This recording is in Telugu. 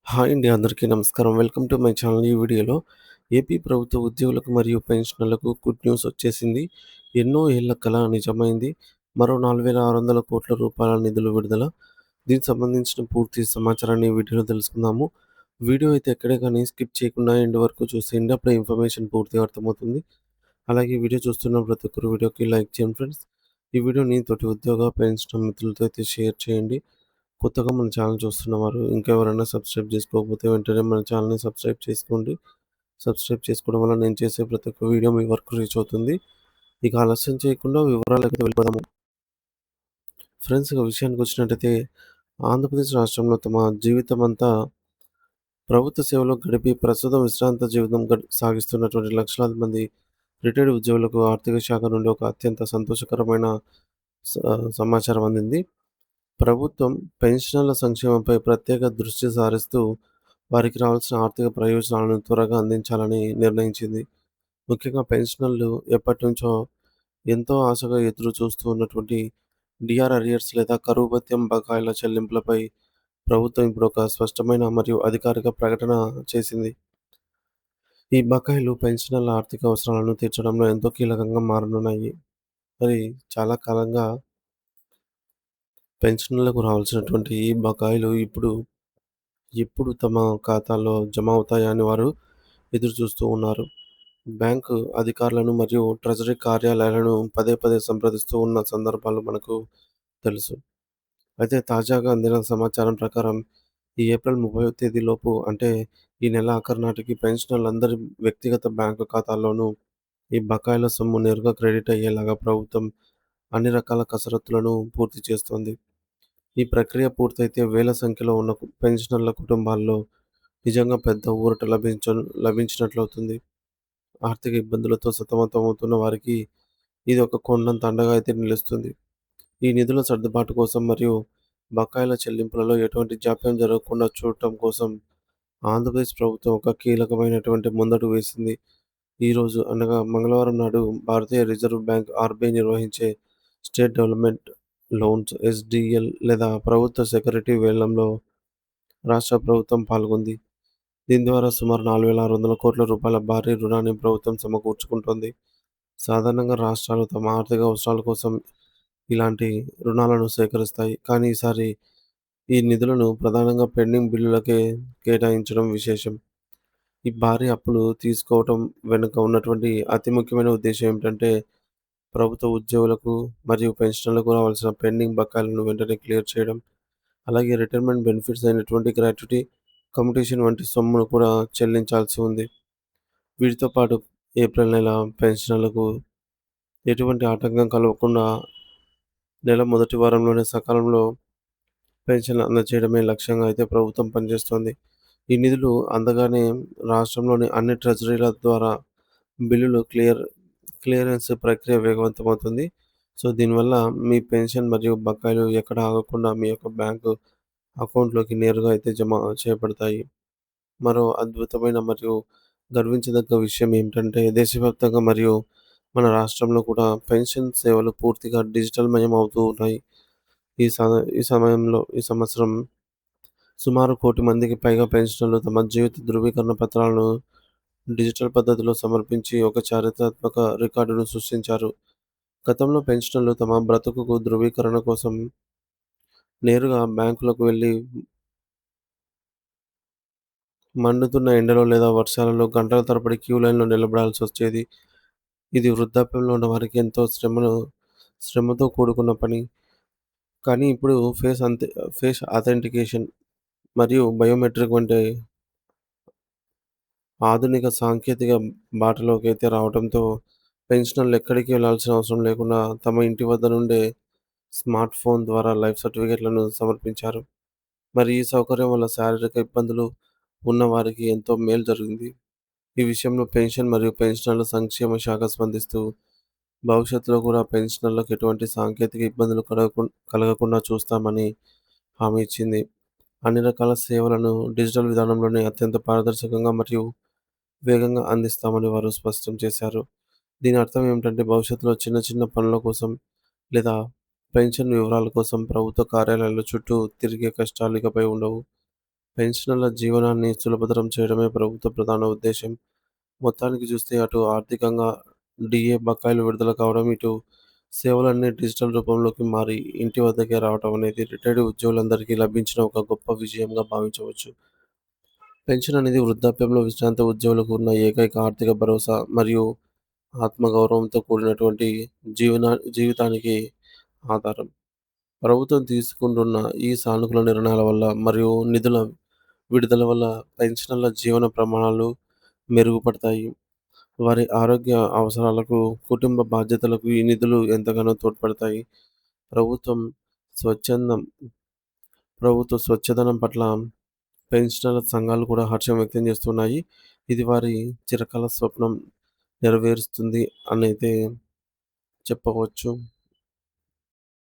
హాయ్ అండి. అందరికీ నమస్కారం. Welcome to my channel. ఈ వీడియోలో ఏపీ ప్రభుత్వ ఉద్యోగులకు మరియు పెన్షనర్లకు గుడ్ న్యూస్ వచ్చేసింది. ఎన్నో ఏళ్ల కల నిజమైంది. మరో 4,600,00,00,000 నిధులు విడుదల. దీనికి సంబంధించిన పూర్తి సమాచారాన్ని ఈ వీడియోలో తెలుసుకుందాము. వీడియో అయితే ఎక్కడే కానీ స్కిప్ చేయకుండా ఎండ్ వరకు చూసేయండి. అప్పుడే ఇన్ఫర్మేషన్ పూర్తిగా అర్థమవుతుంది. అలాగే ఈ వీడియో చూస్తున్న ప్రతి ఒక్కరు వీడియోకి లైక్ చేయండి ఫ్రెండ్స్. ఈ వీడియోని తోటి ఉద్యోగ, పెన్షనర్ మిత్రులతో అయితే షేర్ చేయండి. కొత్తగా మన ఛానల్ చూస్తున్నవారు ఇంకా ఎవరైనా సబ్స్క్రైబ్ చేసుకోకపోతే వెంటనే మన ఛానల్‌ని సబ్స్క్రైబ్ చేసుకోండి. సబ్స్క్రైబ్ చేసుకోవడం వల్ల నేను చేసే ప్రతి ఒక్క వీడియో మీ వరకు రీచ్ అవుతుంది. ఇక ఆలస్యం చేయకుండా వివరాలకైతే వెళ్ళిపోదాము. ఫ్రెండ్స్ ఇక విషయానికొచ్చినట్టయితే ఆంధ్రప్రదేశ్ రాష్ట్రంలో తమ జీవితమంతా ప్రభుత్వ సేవలో గడిపి ప్రస్తుతం విశ్రాంత జీవితం సాగిస్తున్నటువంటి లక్షలాది మంది రిటైర్డ్ ఉద్యోగులకు ఆర్థిక శాఖ నుండి ఒక అత్యంత సంతోషకరమైన స సమాచారం అందింది. ప్రభుత్వం పెన్షనర్ల సంక్షేమంపై ప్రత్యేక దృష్టి సారిస్తూ వారికి రావాల్సిన ఆర్థిక ప్రయోజనాలను త్వరగా అందించాలని నిర్ణయించింది. ముఖ్యంగా పెన్షనర్లు ఎప్పటినుంచో ఎంతో ఆశగా ఎదురు చూస్తూ ఉన్నటువంటి డీఆర్ అరియర్స్ లేదా కరువు భత్యం బకాయిల చెల్లింపులపై ప్రభుత్వం ఇప్పుడు ఒక స్పష్టమైన మరియు అధికారిక ప్రకటన చేసింది. ఈ బకాయిలు పెన్షనర్ల ఆర్థిక అవసరాలను తీర్చడంలో ఎంతో కీలకంగా మారనున్నాయి. మరి చాలా కాలంగా పెన్షనర్లకు రావాల్సినటువంటి ఈ బకాయిలు ఎప్పుడు తమ ఖాతాలో జమ అవుతాయా అని వారు ఎదురుచూస్తూ ఉన్నారు. బ్యాంకు అధికారులను మరియు ట్రెజరీ కార్యాలయాలను పదే పదే సంప్రదిస్తూ ఉన్న సందర్భాలు మనకు తెలుసు. అయితే తాజాగా అందిన సమాచారం ప్రకారం ఈ ఏప్రిల్ 30వ తేదీలోపు అంటే ఈ నెల ఆఖరు నాటికి పెన్షనర్లందరి వ్యక్తిగత బ్యాంకు ఖాతాల్లోనూ ఈ బకాయిల సొమ్ము నేరుగా క్రెడిట్ అయ్యేలాగా ప్రభుత్వం అన్ని రకాల కసరత్తులను పూర్తి చేస్తోంది. ఈ ప్రక్రియ పూర్తయితే వేల సంఖ్యలో ఉన్న పెన్షనర్ల కుటుంబాల్లో నిజంగా పెద్ద ఊరట లభించినట్లవుతుంది. ఆర్థిక ఇబ్బందులతో సతమతమవుతున్న వారికి ఇది ఒక కొండంత అండగా అయితే నిలుస్తుంది. ఈ నిధుల సర్దుబాటు కోసం మరియు బకాయిల చెల్లింపులలో ఎటువంటి జాప్యం జరగకుండా చూడటం కోసం ఆంధ్రప్రదేశ్ ప్రభుత్వం ఒక కీలకమైనటువంటి ముందడుగు వేసింది. ఈరోజు అనగా మంగళవారం నాడు భారతీయ రిజర్వ్ బ్యాంక్ ఆర్‌బీఐ నిర్వహించే స్టేట్ డెవలప్‌మెంట్ లోన్స్ ఎస్‌డీఎల్ లేదా ప్రభుత్వ సెక్యూరిటీ వేలంలో రాష్ట్ర ప్రభుత్వం పాల్గొంది. దీని ద్వారా సుమారు రూ. 4,600,00,00,000 భారీ రుణాన్ని ప్రభుత్వం సమకూర్చుకుంటోంది. సాధారణంగా రాష్ట్రాలు తమ ఆర్థిక అవసరాల కోసం ఇలాంటి రుణాలను సేకరిస్తాయి. కానీ ఈసారి ఈ నిధులను ప్రధానంగా పెండింగ్ బిల్లులకే కేటాయించడం విశేషం. ఈ భారీ అప్పులు తీసుకోవటం వెనుక ఉన్నటువంటి అతి ముఖ్యమైన ఉద్దేశ్యం ఏమిటంటే, ప్రభుత్వ ఉద్యోగులకు మరియు పెన్షనర్లకు రావాల్సిన పెండింగ్ బకాయిలను వెంటనే క్లియర్ చేయడం. అలాగే రిటైర్మెంట్ బెనిఫిట్స్ అయినటువంటి గ్రాట్యుటీ, కమ్యుటేషన్ వంటి సొమ్మును కూడా చెల్లించాల్సి ఉంది. వీటితో పాటు ఏప్రిల్ నెల పెన్షనర్లకు ఎటువంటి ఆటంకం కలగకుండా నెల మొదటి వారంలోనే సకాలంలో పెన్షన్లు అందజేయడమే లక్ష్యంగా అయితే ప్రభుత్వం పనిచేస్తోంది. ఈ నిధులు అందగానే రాష్ట్రంలోని అన్ని ట్రెజరీల ద్వారా బిల్లులు క్లియరెన్స్ ప్రక్రియ వేగవంతమవుతుంది. సో, దీనివల్ల మీ పెన్షన్ మరియు బకాయిలు ఎక్కడ ఆగకుండా మీ యొక్క బ్యాంకు అకౌంట్‌లోకి నేరుగా అయితే జమ చేయబడతాయి. మరో అద్భుతమైన మరియు గర్వించదగ్గ విషయం ఏమిటంటే దేశవ్యాప్తంగా మరియు మన రాష్ట్రంలో కూడా పెన్షన్ సేవలు పూర్తిగా డిజిటల్‌మయం అవుతూ ఉన్నాయి. ఈ స ఈ సంవత్సరం సుమారు 1,00,00,000 మందికి పైగా పెన్షనర్లు తమ జీవిత ధృవీకరణ పత్రాలను డిజిటల్ పద్ధతిలో సమర్పించి ఒక చారిత్రాత్మక రికార్డును సృష్టించారు. గతంలో పెన్షనర్లు తమ బ్రతుకుకు ధృవీకరణ కోసం నేరుగా బ్యాంకులకు వెళ్లి మండుతున్న ఎండలో లేదా వర్షాలలో గంటల తరబడి క్యూ లైన్‌లో నిలబడాల్సొచ్చేది. ఇది వృద్ధాప్యంలో ఉన్న వారికి ఎంతో శ్రమతో కూడుకున్న పని. కానీ ఇప్పుడు ఫేస్ అథెంటికేషన్ మరియు బయోమెట్రిక్ వంటి ఆధునిక సాంకేతిక బాటలోకైతే రావడంతో పెన్షనర్లు ఎక్కడికి వెళ్లాల్సిన అవసరం లేకుండా తమ ఇంటి వద్ద నుండే స్మార్ట్ ఫోన్ ద్వారా లైఫ్ సర్టిఫికేట్‌లను సమర్పించారు. మరి ఈ సౌకర్యం వల్ల శారీరక ఇబ్బందులు ఉన్నవారికి ఎంతో మేలు జరిగింది. ఈ విషయంలో పెన్షన్ మరియు పెన్షనర్ల సంక్షేమ శాఖ స్పందిస్తూ భవిష్యత్తులో కూడా పెన్షనర్లకు ఎటువంటి సాంకేతిక ఇబ్బందులు కలగకుండా చూస్తామని హామీ ఇచ్చింది. అన్ని రకాల సేవలను డిజిటల్ విధానంలోనే అత్యంత పారదర్శకంగా మరియు వేగంగా అందిస్తామని వారు స్పష్టం చేశారు. దీని అర్థం ఏమిటంటే భవిష్యత్తులో చిన్న చిన్న పనుల కోసం లేదా పెన్షన్ వివరాల కోసం ప్రభుత్వ కార్యాలయాల చుట్టూ తిరిగే కష్టాలు ఇకపై ఉండవు. పెన్షనర్ల జీవనాన్ని సులభతరం చేయడమే ప్రభుత్వ ప్రధాన ఉద్దేశ్యం. మొత్తానికి చూస్తే అటు ఆర్థికంగా డీఏ బకాయిలు విడుదల కావడం, ఇటు సేవలన్నీ డిజిటల్ రూపంలోకి మారి ఇంటి వద్దకే రావటం అనేది రిటైర్డ్ ఉద్యోగులందరికీ లభించిన ఒక గొప్ప విజయంగా భావించవచ్చు. పెన్షన్ అనేది వృద్ధాప్యంలో విశ్రాంత ఉద్యోగులకు ఉన్న ఏకైక ఆర్థిక భరోసా మరియు ఆత్మగౌరవంతో కూడినటువంటి జీవన జీవితానికి ఆధారం. ప్రభుత్వం తీసుకుంటున్న ఈ సానుకూల నిర్ణయాల వల్ల మరియు నిధుల విడుదల వల్ల పెన్షనర్ల జీవన ప్రమాణాలు మెరుగుపడతాయి. వారి ఆరోగ్య అవసరాలకు, కుటుంబ బాధ్యతలకు ఈ నిధులు ఎంతగానో తోడ్పడతాయి. ప్రభుత్వం స్వచ్ఛందం స్వచ్ఛదనం పట్ల పెన్షనర్ల సంఘాలు కూడా హర్షం వ్యక్తం చేస్తున్నాయి. ఇది వారి చిరకాల స్వప్నం నెరవేరుస్తుంది అనైతే చెప్పవచ్చు.